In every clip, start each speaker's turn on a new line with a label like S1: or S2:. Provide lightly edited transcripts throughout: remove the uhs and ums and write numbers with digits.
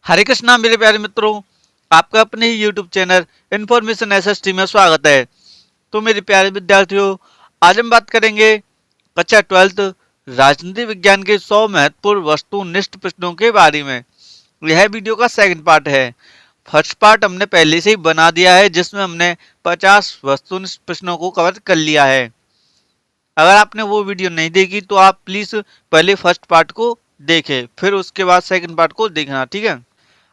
S1: हरे कृष्णा मेरे प्यारे मित्रों, आपका अपने ही यूट्यूब चैनल इन्फॉर्मेशन एसएसटी में स्वागत है। तो मेरे प्यारे विद्यार्थियों, आज हम बात करेंगे कक्षा 12th राजनीति विज्ञान के 100 महत्वपूर्ण वस्तुनिष्ठ प्रश्नों के बारे में। यह वीडियो का सेकंड पार्ट है। फर्स्ट पार्ट हमने पहले से ही बना दिया है, जिसमें हमने 50 वस्तुनिष्ठ प्रश्नों को कवर कर लिया है। अगर आपने वो वीडियो नहीं देखी तो आप प्लीज पहले फर्स्ट पार्ट को देखें, फिर उसके बाद सेकंड पार्ट को देखना, ठीक है।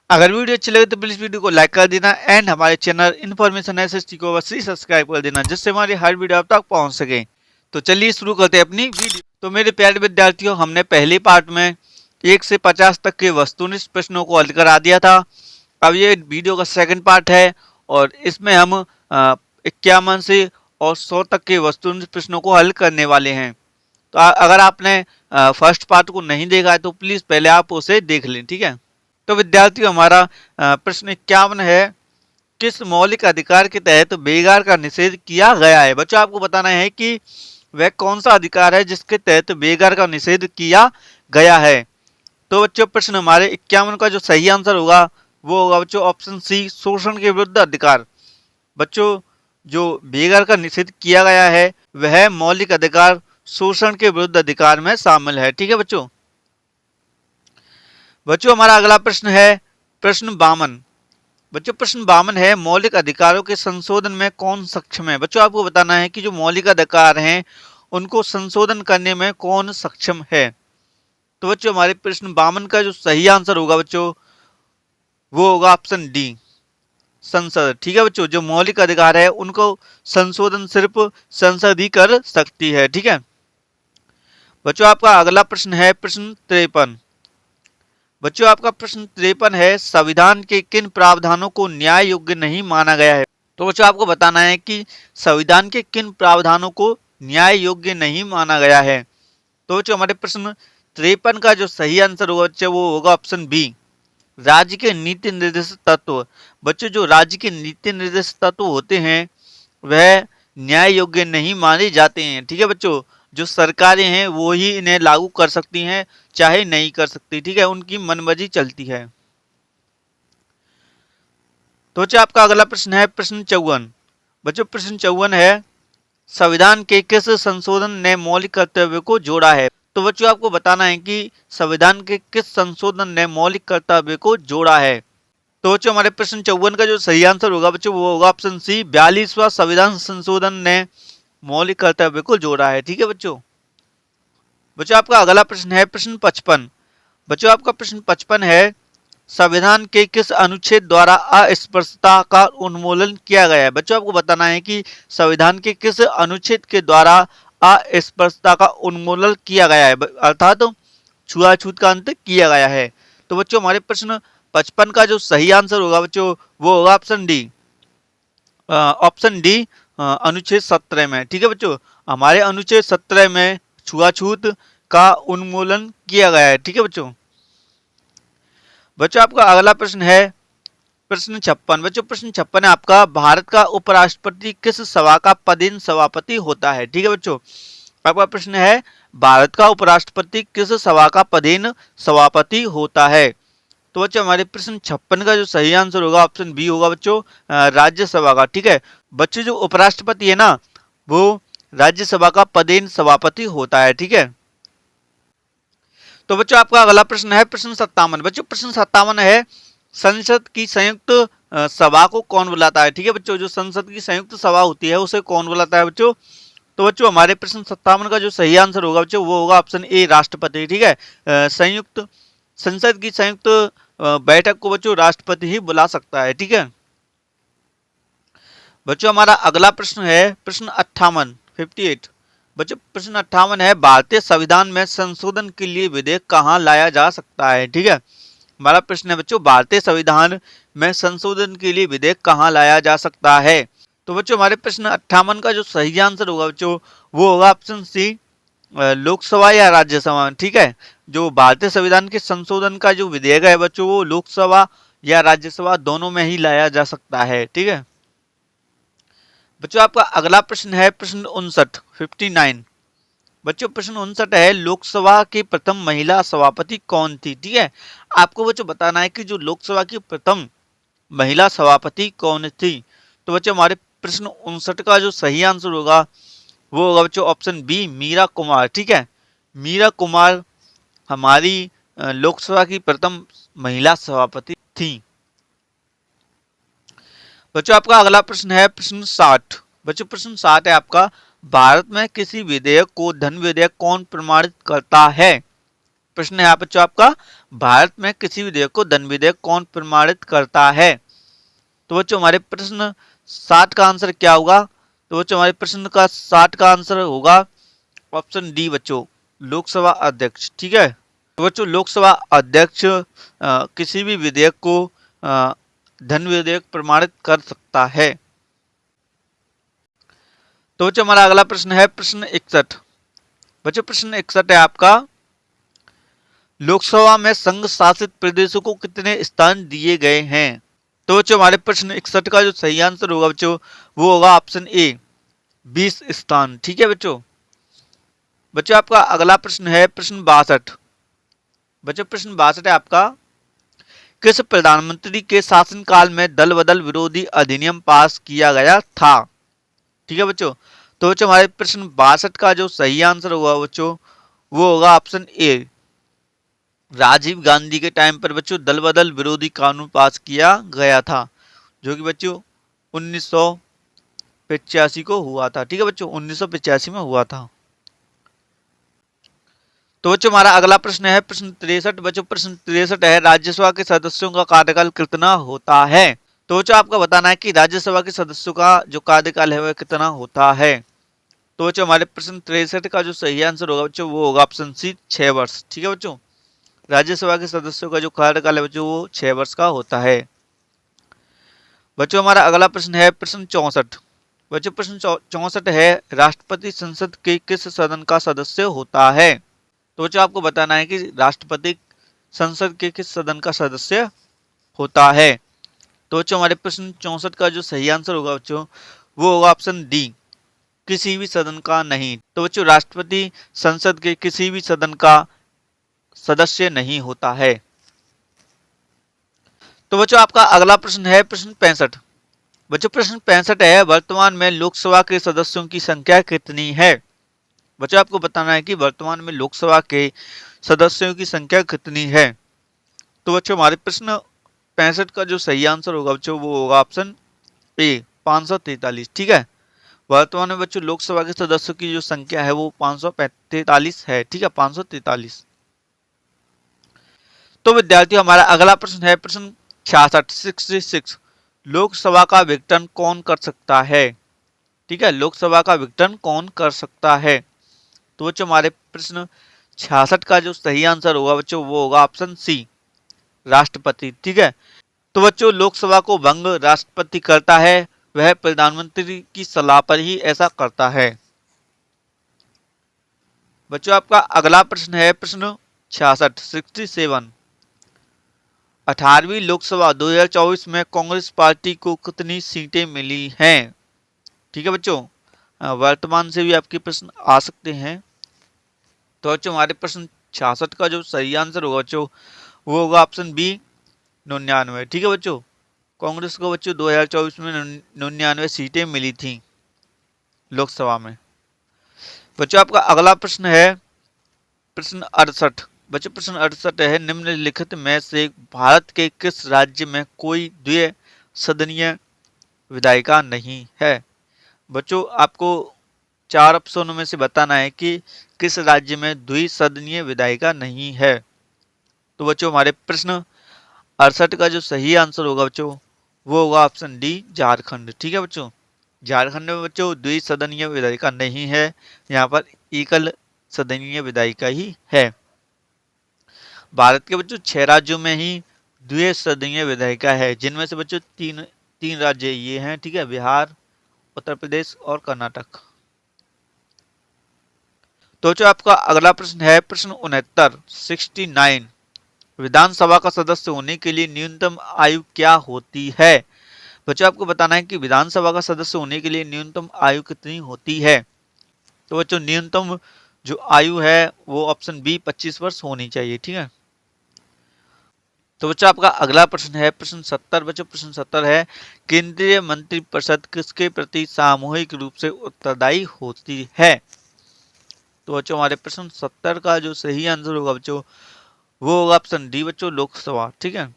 S1: अगर वीडियो अच्छी लगे तो प्लीज वीडियो को लाइक कर देना एंड हमारे चैनल इन्फॉर्मेशन एसएसटी को अवश्य सब्सक्राइब कर देना, जिससे हमारी हर वीडियो आप तक पहुंच सके। तो चलिए शुरू करते हैं अपनी वीडियो। तो मेरे प्यारे विद्यार्थियों, हमने पहले पार्ट में 1 से 50 तक के वस्तुनिष्ठ प्रश्नों को हल करा दिया था। अब ये वीडियो का सेकंड पार्ट है और इसमें हम 51 से और 100 तक के वस्तुनिष्ठ प्रश्नों को हल करने वाले हैं। तो अगर आपने फर्स्ट पार्ट को नहीं देखा है तो प्लीज पहले आप उसे देख लें, ठीक है। तो विद्यार्थियों, हमारा प्रश्न 51 है, किस मौलिक अधिकार के तहत बेगार का निषेध किया गया है। बच्चों, आपको बताना है कि वह कौन सा अधिकार है जिसके तहत बेगार का निषेध किया गया है। तो बच्चों, प्रश्न हमारे 51 का जो सही आंसर होगा वो होगा बच्चों ऑप्शन सी, शोषण के विरुद्ध अधिकार। बच्चों, जो बेगार का निषेध किया गया है वह मौलिक अधिकार शोषण के विरुद्ध अधिकार में शामिल है, ठीक है बच्चों। बच्चों, हमारा अगला प्रश्न है प्रश्न 52। बच्चों, प्रश्न 52 है, मौलिक अधिकारों के संशोधन में कौन सक्षम है। बच्चों, आपको बताना है कि जो मौलिक अधिकार हैं उनको संशोधन करने में कौन सक्षम है। तो बच्चों, हमारे प्रश्न 52 का जो सही आंसर होगा बच्चों वो होगा ऑप्शन डी, संसद, ठीक है बच्चों। जो मौलिक अधिकार है उनको संशोधन सिर्फ संसद ही कर सकती है, ठीक है। बच्चों, आपका अगला प्रश्न है प्रश्न 53। बच्चों, आपका प्रश्न 53 है, संविधान के किन प्रावधानों को न्याय योग्य नहीं माना गया है। तो बच्चों, आपको बताना है कि संविधान के किन प्रावधानों को न्याय योग्य नहीं माना गया है। तो बच्चों, हमारे प्रश्न 53 का जो सही आंसर होगा बच्चों वो होगा ऑप्शन बी, राज्य के नीति निर्देशित तत्व। बच्चों, जो राज्य के नीति निर्देशित तत्व होते हैं वह न्याय योग्य नहीं माने जाते हैं, ठीक है बच्चों। जो सरकारें हैं वो ही इन्हें लागू कर सकती हैं, चाहे नहीं कर सकती, ठीक है, उनकी मनमर्जी चलती है। तो बच्चों, आपका अगला प्रश्न है प्रश्न 54। बच्चों, प्रश्न 54 है, संविधान के किस संशोधन ने मौलिक कर्तव्य को जोड़ा है। तो बच्चों, आपको बताना है कि संविधान के किस संशोधन ने मौलिक कर्तव्य को जोड़ा है। तो बच्चों, हमारे प्रश्न 54 का जो सही आंसर होगा बच्चों वो होगा ऑप्शन सी, 42वां संविधान संशोधन ने मौलिक कर्तव्य को जोड़ा है, ठीक है बच्चों। बच्चों, आपका अगला प्रश्न है प्रश्न 55। बच्चों, आपका प्रश्न 55 है, संविधान के किस अनुच्छेद द्वारा अस्पृश्यता का उन्मूलन किया गया है। बच्चों, आपको बताना है कि संविधान के किस अनुच्छेद के द्वारा अस्पृश्यता का उन्मूलन किया गया है, अर्थात छुआछूत का अंत किया गया है। तो बच्चों, हमारे प्रश्न 55 का जो सही आंसर होगा बच्चों वो होगा ऑप्शन डी, ऑप्शन डी अनुच्छेद 17 में, ठीक है बच्चों। हमारे अनुच्छेद 17 में छुआछूत का उन्मूलन किया गया है, ठीक है बच्चों। बच्चों, आपका अगला प्रश्न है प्रश्न 56। बच्चों, प्रश्न 56 है आपका, भारत का उपराष्ट्रपति किस सभा का पदेन सभापति होता है, ठीक है बच्चों। आपका प्रश्न है, भारत का उपराष्ट्रपति किस सभा का पदेन सभापति होता है। तो बच्चों, हमारे प्रश्न 56 का जो सही आंसर होगा ऑप्शन बी होगा बच्चों, राज्यसभा का, ठीक है। बच्चों, जो उपराष्ट्रपति है ना वो राज्यसभा का पदेन सभापति होता है, ठीक है। तो बच्चों, आपका अगला प्रश्न है प्रश्न 57। बच्चों, प्रश्न 57 है, संसद की संयुक्त सभा को कौन बुलाता है, ठीक है बच्चों। जो संसद की संयुक्त सभा होती है उसे कौन बुलाता है बच्चों। तो बच्चों, हमारे प्रश्न 57 का जो सही आंसर होगा बच्चों वो होगा ऑप्शन ए, राष्ट्रपति, ठीक है। संयुक्त संसद की संयुक्त बैठक को बच्चों राष्ट्रपति ही बुला सकता है, ठीक है। बच्चों, हमारा अगला प्रश्न है प्रश्न 58 बच्चों, प्रश्न 58 है, भारतीय संविधान में संशोधन के लिए विधेयक कहाँ लाया जा सकता है, ठीक है। हमारा प्रश्न है बच्चों, भारतीय संविधान में संशोधन के लिए विधेयक कहाँ लाया जा सकता है। तो बच्चों, हमारे प्रश्न 58 का जो सही आंसर होगा बच्चों वो होगा ऑप्शन सी, लोकसभा या राज्यसभा, ठीक है। जो भारतीय संविधान के संशोधन का जो विधेयक है बच्चों वो लोकसभा या राज्यसभा दोनों में ही लाया जा सकता है, ठीक है। बच्चों, आपका अगला प्रश्न है प्रश्न 59। बच्चों प्रश्न 59 है, लोकसभा की प्रथम महिला सभापति कौन थी? ठीक है, आपको बच्चों बताना है कि जो लोकसभा की प्रथम महिला सभापति कौन थी। तो बच्चों हमारे प्रश्न 59 का जो सही आंसर होगा वो होगा बच्चों ऑप्शन बी, मीरा कुमार। ठीक है, मीरा कुमार हमारी लोकसभा की प्रथम महिला सभापति थी। बच्चों आपका अगला प्रश्न है प्रश्न 60। बच्चों प्रश्न 60 है आपका, भारत में किसी विधेयक को धन विधेयक कौन प्रमाणित करता है? प्रश्न है बच्चों आपका, भारत में किसी विधेयक को धन विधेयक कौन प्रमाणित करता है? तो बच्चों हमारे प्रश्न 60 का आंसर क्या होगा? तो बच्चों हमारे प्रश्न का 60 का आंसर होगा ऑप्शन डी बच्चों, लोकसभा अध्यक्ष। ठीक है, तो बच्चों लोकसभा अध्यक्ष किसी भी विधेयक को धन विधेयक प्रमाणित कर सकता है। तो बच्चों हमारा अगला प्रश्न है प्रश्न 61। बच्चों प्रश्न 61 है आपका, लोकसभा में संघ शासित प्रदेशों को कितने स्थान दिए गए हैं? तो बच्चों हमारे प्रश्न 61 का जो सही आंसर होगा बच्चों वो होगा ऑप्शन ए, 20 स्थान। ठीक है बच्चों। बच्चों आपका अगला प्रश्न है प्रश्न 62। बच्चों प्रश्न 62 है आपका, किस प्रधानमंत्री के शासनकाल में दल बदल विरोधी अधिनियम पास किया गया था? ठीक है बच्चों, तो बच्चों हमारे प्रश्न 62 का जो सही आंसर होगा बच्चों वो होगा ऑप्शन ए, राजीव गांधी के टाइम पर बच्चों दल बदल विरोधी कानून पास किया गया था, जो कि बच्चों 1985 को हुआ था। ठीक है बच्चों, 1985 में हुआ था। तो बच्चों हमारा अगला प्रश्न है प्रश्न 63। बच्चों प्रश्न 63 है, राज्यसभा के सदस्यों का कार्यकाल कितना होता है? तो बच्चों आपको बताना है कि राज्यसभा के सदस्यों का जो कार्यकाल है वह कितना होता है। तो बच्चों हमारे प्रश्न 63 का जो सही आंसर होगा बच्चों वो होगा ऑप्शन सी, 6 वर्ष। ठीक है बच्चों, राज्यसभा के सदस्यों का जो कार्यकाल है बच्चों वो 6 वर्ष का होता है। बच्चों हमारा अगला प्रश्न है प्रश्न 64। बच्चों प्रश्न 64 है, राष्ट्रपति संसद के किस सदन का सदस्य होता है? तो बच्चों आपको बताना है कि राष्ट्रपति संसद के किस सदन का सदस्य होता है। तो बच्चों हमारे प्रश्न 64 का जो सही आंसर होगा बच्चों वो होगा ऑप्शन डी, किसी भी सदन का नहीं। तो बच्चों राष्ट्रपति संसद के किसी भी सदन का सदस्य नहीं होता है। तो बच्चों आपका अगला प्रश्न है प्रश्न 65। बच्चों प्रश्न 65 है, वर्तमान में लोकसभा के सदस्यों की संख्या कितनी है? बच्चों आपको बताना है कि वर्तमान में लोकसभा के सदस्यों की संख्या कितनी है। तो बच्चों हमारे प्रश्न 65 का जो सही आंसर होगा बच्चों वो होगा ऑप्शन ए, 543। ठीक है, वर्तमान में बच्चों लोकसभा के सदस्यों की जो संख्या है वो 543 है। ठीक है, 543। तो विद्यार्थियों हमारा अगला प्रश्न है प्रश्न 66, 66। लोकसभा का विघटन कौन कर सकता है? ठीक है, लोकसभा का विघटन कौन कर सकता है? तो बच्चों हमारे प्रश्न 66 का जो सही आंसर होगा बच्चों वो होगा ऑप्शन सी, राष्ट्रपति। ठीक है, तो बच्चों लोकसभा को भंग राष्ट्रपति करता है, वह प्रधानमंत्री की सलाह पर ही ऐसा करता है। बच्चों आपका अगला प्रश्न है प्रश्न 66, 67। 18वीं लोकसभा 2024 में कांग्रेस पार्टी को कितनी सीटें मिली हैं? ठीक है बच्चों, वर्तमान से भी आपके प्रश्न आ सकते हैं। तो बच्चों हमारे प्रश्न 66 का जो सही आंसर होगा बच्चों वो होगा ऑप्शन बी, 99। ठीक है बच्चों, कांग्रेस को बच्चों 2024 में 99 सीटें मिली थी लोकसभा में। बच्चों आपका अगला प्रश्न है प्रश्न 68। बच्चों प्रश्न 68 है, निम्नलिखित में से भारत के किस राज्य में कोई द्वि सदनीय विधायिका नहीं है? बच्चों आपको 4 ऑप्शनों में से बताना है कि किस राज्य में द्विसदनीय विधायिका नहीं है। तो बच्चों हमारे प्रश्न 68 का जो सही आंसर होगा बच्चों वो होगा ऑप्शन डी, झारखंड। ठीक है बच्चों, झारखंड में बच्चों द्विसदनीय विधायिका नहीं है, यहाँ पर एकल सदनीय विधायिका ही है। भारत के बच्चों 6 राज्यों में ही द्विसदनीय विधायिका है, जिनमें से बच्चों तीन राज्य ये हैं। ठीक है, बिहार, उत्तर प्रदेश और कर्नाटक। तो जो आपका अगला प्रश्न है प्रश्न 69, 69। विधानसभा का सदस्य होने के लिए न्यूनतम आयु क्या होती है? बच्चों आपको बताना है कि विधानसभा का सदस्य होने के लिए न्यूनतम आयु कितनी होती है। तो बच्चों न्यूनतम जो आयु है वो ऑप्शन बी 25 वर्ष होनी चाहिए। ठीक है, तो बच्चों आपका अगला प्रश्न है प्रश्न 70। बच्चों प्रश्न 70 है, केंद्रीय मंत्रिपरिषद किसके प्रति सामूहिक रूप से उत्तरदायी होती है? तो बच्चों हमारे प्रश्न 70 का जो सही आंसर होगा बच्चों वो होगा ऑप्शन डी बच्चों, लोकसभा। ठीक है,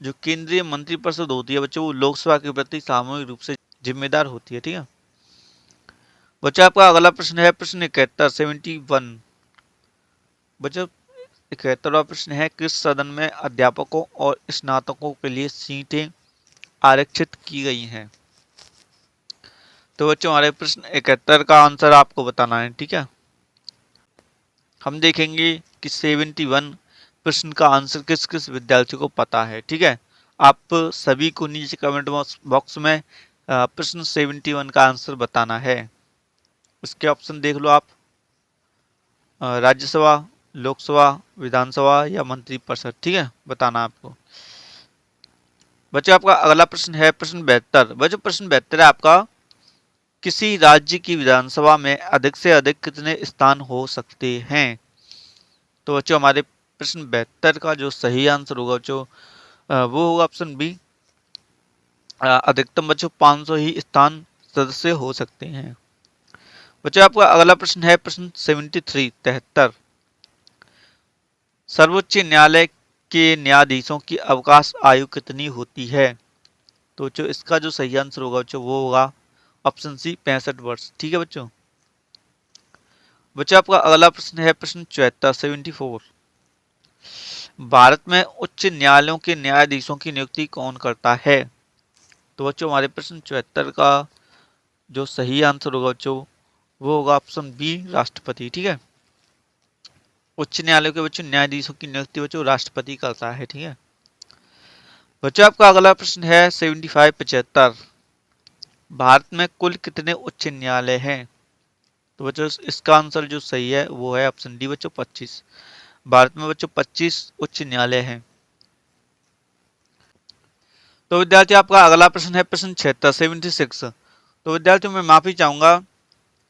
S1: जो केंद्रीय मंत्रिपरिषद होती है बच्चों वो लोकसभा के प्रति सामूहिक रूप से जिम्मेदार होती है। ठीक है, बच्चों आपका अगला प्रश्न है प्रश्न 71 71। बच्चों 71वां प्रश्न है, किस सदन में अध्यापकों और स्नातकों के लिए सीटें आरक्षित की गई हैं? तो बच्चों हमारे प्रश्न 71 का आंसर आपको बताना है। ठीक है, हम देखेंगे कि 71 प्रश्न का आंसर किस किस विद्यार्थियों को पता है। ठीक है, आप सभी को नीचे कमेंट बॉक्स में प्रश्न 71 का आंसर बताना है। इसके ऑप्शन देख लो आप, राज्यसभा, लोकसभा, विधानसभा या मंत्रिपरिषद। ठीक है, बताना आपको। बच्चों आपका अगला प्रश्न है प्रश्न 72। बच्चों प्रश्न 72 है आपका, किसी राज्य की विधानसभा में अधिक से अधिक कितने स्थान हो सकते हैं? तो बच्चों हमारे प्रश्न 72 का जो सही आंसर होगा बच्चों वो होगा ऑप्शन बी, अधिकतम बच्चों 500 ही स्थान सदस्य हो सकते हैं। बच्चों आपका अगला प्रश्न है प्रश्न 73 73। सर्वोच्च न्यायालय के न्यायाधीशों की अवकाश आयु कितनी होती है? तो बच्चों इसका जो सही आंसर होगा बच्चों वो होगा ऑप्शन सी 65 वर्ष। ठीक है बच्चों, बच्चों आपका अगला प्रश्न है प्रश्न 74 74। भारत में उच्च न्यायालयों के न्यायाधीशों की नियुक्ति कौन करता है? तो बच्चों हमारे प्रश्न 74 का जो सही आंसर होगा बच्चों वो होगा ऑप्शन बी, राष्ट्रपति। ठीक है, उच्च न्यायालय के बच्चों न्यायाधीशों की नियुक्ति बच्चों राष्ट्रपति करता है। ठीक है, बच्चों आपका अगला प्रश्न है 75 75। भारत में कुल कितने उच्च न्यायालय हैं? तो बच्चों इसका आंसर जो सही है वो है ऑप्शन डी बच्चों, 25। भारत में बच्चों 25 उच्च न्यायालय हैं। तो विद्यार्थी आपका अगला प्रश्न है प्रश्न 76 76। तो विद्यार्थियों मैं माफी चाहूंगा,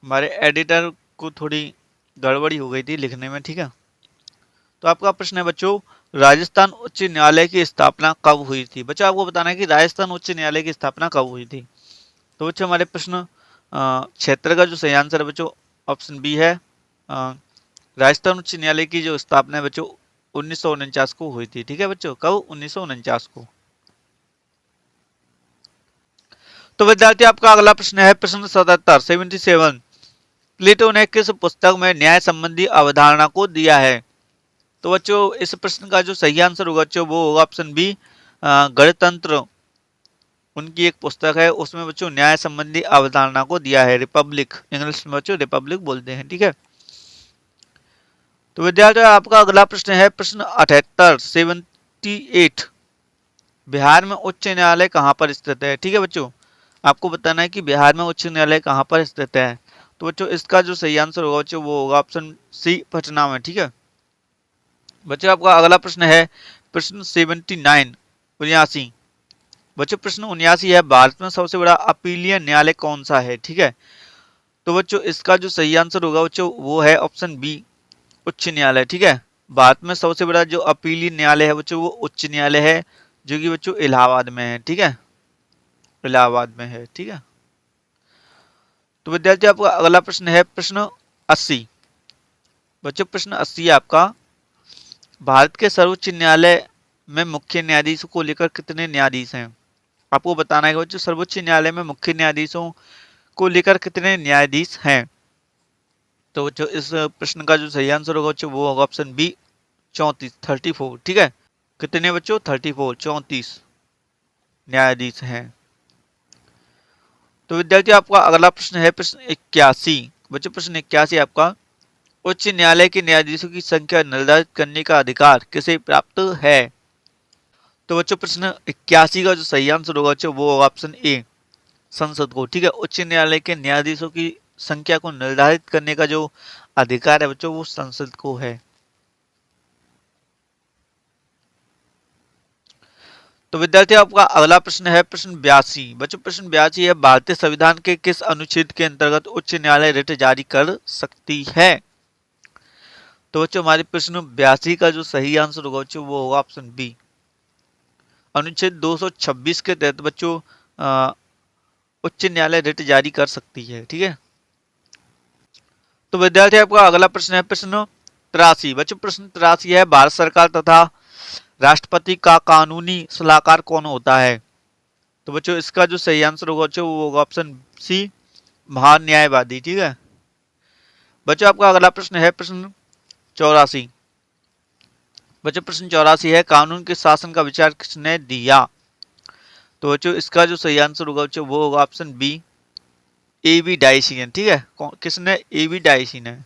S1: हमारे एडिटर को थोड़ी गड़बड़ी हो गई थी लिखने में। ठीक है, तो आपका प्रश्न है बच्चों, राजस्थान उच्च न्यायालय की स्थापना कब हुई थी? बच्चों आपको बताना है कि राजस्थान उच्च न्यायालय की स्थापना कब हुई थी। तो बच्चों हमारे प्रश्न क्षेत्र का जो सही आंसर है बच्चों ऑप्शन बी है, राजस्थान उच्च न्यायालय की जो स्थापना है बच्चों 1949 को हुई थी। ठीक है बच्चों, कब? 1949 को। तो विद्यार्थी आपका अगला प्रश्न है प्रश्न 77 77। प्लेटो ने किस पुस्तक में न्याय संबंधी अवधारणा को दिया है? तो बच्चों इस प्रश्न का जो सही आंसर होगा बच्चों वो होगा ऑप्शन बी, गणतंत्र। उनकी एक पुस्तक है उसमें बच्चों न्याय संबंधी अवधारणा को दिया है, रिपब्लिक, इंग्लिश में बच्चों रिपब्लिक बोलते हैं। ठीक है, तो विद्यार्थियों आपका अगला प्रश्न है प्रश्न 78 78। बिहार में उच्च न्यायालय कहाँ पर स्थित है? ठीक है बच्चों, आपको बताना है कि बिहार में उच्च न्यायालय कहाँ पर स्थित है। तो बच्चों इसका जो सही आंसर होगा बच्चों वो होगा ऑप्शन सी, पटना में। ठीक है, बच्चों आपका अगला प्रश्न है प्रश्न 79 79। बच्चों प्रश्न 79 है, भारत में सबसे बड़ा अपीलीय न्यायालय कौन सा है? ठीक है, तो बच्चों इसका जो सही आंसर होगा बच्चों वो है ऑप्शन बी, उच्च न्यायालय। ठीक है, भारत में सबसे बड़ा जो अपीलीय न्यायालय है बच्चों वो उच्च न्यायालय है, जो कि बच्चों इलाहाबाद में है। ठीक है, इलाहाबाद में है। ठीक है, तो विद्यार्थी आपका अगला प्रश्न है प्रश्न 80। बच्चों प्रश्न 80 आपका, भारत के सर्वोच्च न्यायालय में मुख्य न्यायाधीशों को लेकर कितने न्यायाधीश हैं? आपको बताना है बच्चों सर्वोच्च न्यायालय में मुख्य न्यायाधीशों को लेकर कितने न्यायाधीश हैं। तो बच्चों इस प्रश्न का जो सही आंसर होगा बच्चों वो होगा ऑप्शन बी, 34 34। ठीक है, कितने बच्चों? 34 34 न्यायाधीश हैं। तो विद्यार्थी आपका अगला प्रश्न है प्रश्न 81। बच्चों प्रश्न 81 आपका, उच्च न्यायालय के न्यायाधीशों की संख्या निर्धारित करने का अधिकार किसे प्राप्त है? तो बच्चों प्रश्न 81 का जो सही आंसर होगा बच्चों वो होगा ऑप्शन ए, संसद को। ठीक है, उच्च न्यायालय के न्यायाधीशों की संख्या को निर्धारित करने का जो अधिकार है बच्चों वो संसद को है। तो विद्यार्थी आपका अगला प्रश्न है प्रश्न 82। बच्चों प्रश्न 82 है, भारतीय संविधान के किस अनुच्छेद के अंतर्गत उच्च न्यायालय रिट जारी कर सकती है? तो बच्चों हमारे प्रश्न 82 का जो सही आंसर होगा बच्चों वो होगा ऑप्शन बी। अनुच्छेद 226 के तहत बच्चों उच्च न्यायालय रिट जारी कर सकती है, ठीक है। तो विद्यार्थी आपका अगला प्रश्न है प्रश्न 83। बच्चों प्रश्न 83 है, भारत सरकार तथा राष्ट्रपति का कानूनी सलाहकार कौन होता है? तो बच्चों इसका जो सही आंसर होगा बच्चों वो होगा ऑप्शन सी, महान्यायवादी, ठीक है। बच्चों आपका अगला प्रश्न है प्रश्न 84। बच्चों प्रश्न 84 है, कानून के शासन का विचार किसने दिया? तो बच्चों इसका जो सही आंसर होगा बच्चों वो होगा ऑप्शन बी, एबी डाइसी ने, ठीक है। किसने? एबी डाइसी ने।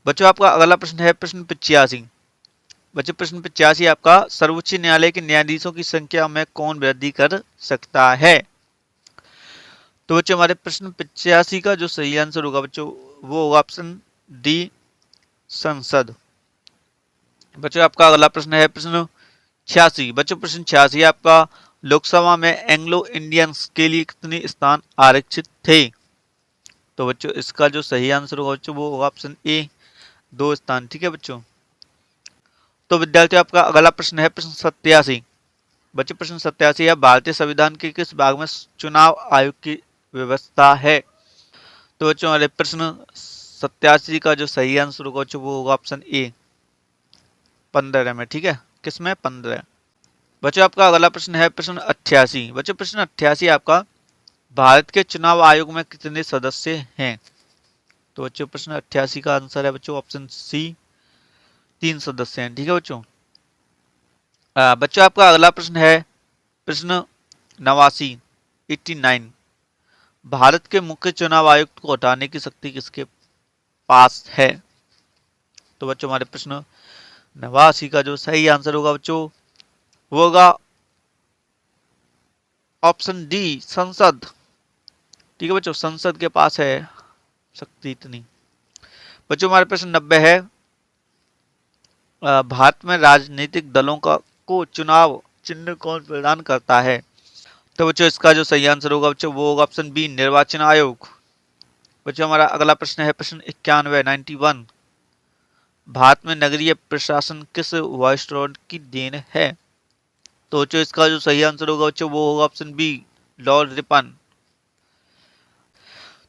S1: बच्चों आपका अगला प्रश्न है प्रश्न 85। बच्चों प्रश्न 85 आपका, सर्वोच्च न्यायालय के न्यायाधीशों की संख्या में कौन वृद्धि कर सकता है? तो बच्चों हमारे प्रश्न 85 का जो सही आंसर होगा बच्चों वो होगा ऑप्शन डी, संसद। बच्चों आपका अगला प्रश्न है प्रश्न 86। बच्चों प्रश्न 86 आपका, लोकसभा में एंग्लो इंडियंस के लिए कितने स्थान आरक्षित थे? तो बच्चों इसका जो सही आंसर होगा बच्चों वो होगा ऑप्शन ए, 2 स्थान, ठीक है बच्चों। तो विद्यार्थियों आपका अगला प्रश्न है प्रश्न 87। बच्चों प्रश्न 87 है, भारतीय संविधान के किस भाग में चुनाव आयोग की व्यवस्था है? तो बच्चों हमारे प्रश्न 87 का जो सही आंसर होगा बच्चों वो होगा ऑप्शन ए, 15 में, ठीक है। किसमें? 15। बच्चों आपका अगला प्रश्न है प्रश्न 88। बच्चों प्रश्न 88 आपका, भारत के चुनाव आयोग में कितने सदस्य हैं? तो बच्चों प्रश्न 88 का आंसर है बच्चों ऑप्शन सी, 3 सदस्य हैं, ठीक है बच्चों। बच्चों आपका अगला प्रश्न है प्रश्न 89, 89। भारत के मुख्य चुनाव आयुक्त को हटाने की शक्ति किसके पास है? तो बच्चों हमारे प्रश्न 89 का जो सही आंसर होगा बच्चों वो होगा ऑप्शन डी, संसद, ठीक है बच्चों। संसद के पास है शक्ति इतनी। बच्चों हमारे प्रश्न 90 है, भारत में राजनीतिक दलों का को चुनाव चिन्ह कौन प्रदान करता है? तो बच्चों इसका जो सही आंसर होगा बच्चों वो होगा ऑप्शन बी, निर्वाचन आयोग। बच्चों हमारा अगला प्रश्न है प्रश्न 91, 91। भारत में नगरीय प्रशासन किस वाइसरॉय की देन है? तो बच्चों इसका जो सही आंसर होगा बच्चों वो होगा ऑप्शन बी, लॉर्ड रिपन।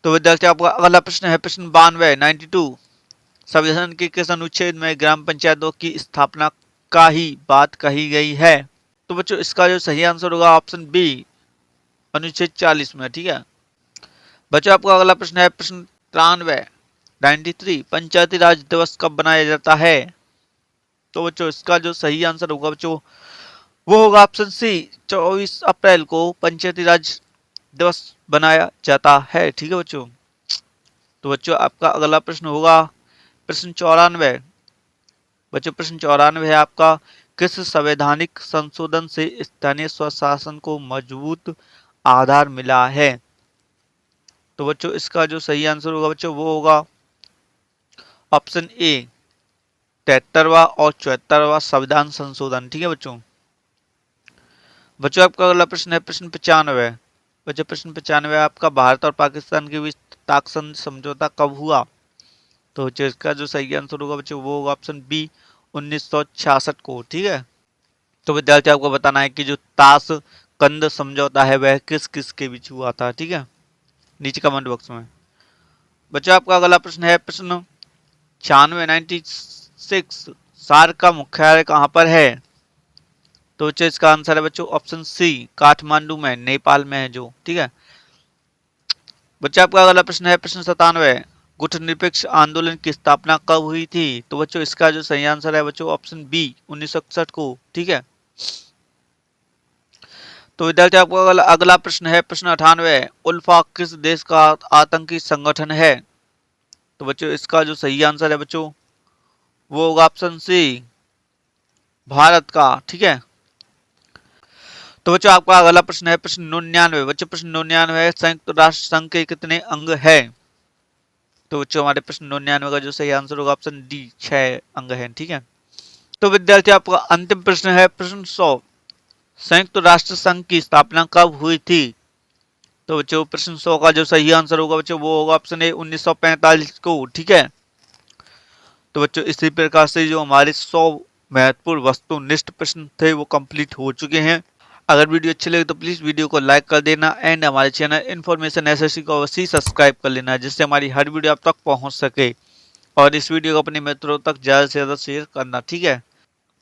S1: तो विद्यार्थी आपका अगला प्रश्न है प्रश्न 92, 92। संविधान के किस अनुच्छेद में ग्राम पंचायतों की स्थापना का ही बात कही गई है? तो बच्चों इसका जो सही आंसर होगा ऑप्शन बी, अनुच्छेद 40 में, ठीक है। बच्चों आपका अगला प्रश्न है प्रश्न 93, 93। पंचायती राज दिवस कब बनाया जाता है? तो बच्चों इसका जो सही आंसर होगा बच्चों वो होगा ऑप्शन सी, 24 अप्रैल को पंचायती राज दिवस बनाया जाता है, ठीक है बच्चों। तो बच्चों आपका अगला प्रश्न होगा प्रश्न 94। बच्चों प्रश्न 94 है आपका, किस संवैधानिक संशोधन से स्थानीय स्वशासन को मजबूत आधार मिला है? तो बच्चों इसका जो सही आंसर होगा बच्चों वो होगा ऑप्शन ए, 73वां और 74वां संविधान संशोधन, ठीक है बच्चों। बच्चों आपका अगला प्रश्न है प्रश्न 95। बच्चों प्रश्न 95 आपका, भारत और पाकिस्तान के बीच ताकसंध समझौता कब हुआ? तो बच्चों इसका जो सही आंसर होगा बच्चों वो होगा ऑप्शन बी, 1966 को, ठीक है। तो विद्यार्थी आपको बताना है कि जो ताशकंद समझौता है वह किस किस के बीच हुआ था, ठीक है, नीचे कमेंट बॉक्स में। बच्चों आपका अगला प्रश्न है प्रश्न 96, 96। सार्क का मुख्यालय कहाँ पर है? तो बच्चों इसका आंसर है बच्चों ऑप्शन सी, काठमांडू में, नेपाल में है जो, ठीक है। बच्चों आपका अगला प्रश्न है प्रश्न 97। गुटनिरपेक्ष आंदोलन की स्थापना कब हुई थी? तो बच्चों इसका जो सही आंसर है बच्चों ऑप्शन बी, 1961 को, ठीक है। तो विद्यार्थी आपका अगला प्रश्न है प्रश्न 98। उल्फा किस देश का आतंकी संगठन है? तो बच्चों इसका जो सही आंसर है बच्चों वो होगा ऑप्शन सी, भारत का, ठीक है। तो बच्चों आपका अगला प्रश्न है प्रश्न 99। बच्चों प्रश्न 99 है, संयुक्त राष्ट्र संघ के कितने अंग है? तो बच्चों हमारे प्रश्न 99 का जो सही आंसर होगा ऑप्शन डी, 6 अंग है, ठीक है। तो विद्यार्थी आपका अंतिम प्रश्न है प्रश्न 100। संयुक्त राष्ट्र संघ की स्थापना कब हुई थी? तो बच्चों प्रश्न 100 का जो सही आंसर होगा बच्चों वो होगा ऑप्शन ए, 1945 को, ठीक है। तो बच्चों इसी प्रकार से जो हमारे 100 महत्वपूर्ण वस्तुनिष्ठ प्रश्न थे वो कंप्लीट हो चुके हैं। अगर वीडियो अच्छी लगे तो प्लीज वीडियो को लाइक कर देना एंड हमारे चैनल इन्फॉर्मेशन एसएससी को अवश्य सब्सक्राइब कर लेना, जिससे हमारी हर वीडियो आप तक पहुंच सके। और इस वीडियो को अपने मित्रों तक ज्यादा से ज्यादा शेयर करना, ठीक है।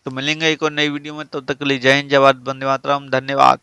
S1: तो मिलेंगे एक और नई वीडियो में, तब तक के लिए जय हिंद, जय भारत, वंदे मातरम, धन्यवाद।